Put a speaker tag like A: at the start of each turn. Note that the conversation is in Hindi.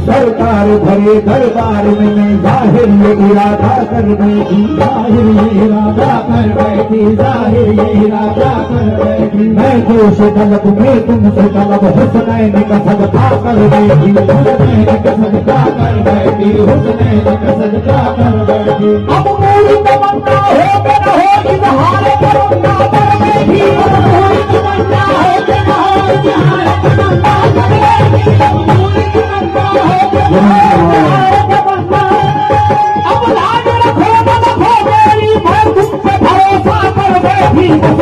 A: सरकार भरे दरबार में मैं जाहिर ये इरादा कर बैठी, जाहिर ये इरादा कर बैठी, जाहिर ये इरादा कर बैठी। मैं जोश तलब में तुमसे तलब हुस्नैन का सदका कर बैठी, हुस्नैन का सदका कर बैठी, हुस्नैन का सदका कर बैठी। अब पूरी तमन्ना हो के न हो इजहार तमन्ना कर बैठी, अब पूरी तमन्ना हो के न हो इजहार तमन्ना कर बैठी, अब पूरी तमन्ना हो के न हो इजहार तमन्ना। अब लाज रखो न रखो मेरी, मैं तुम पे भरोसा कर बैठी, बस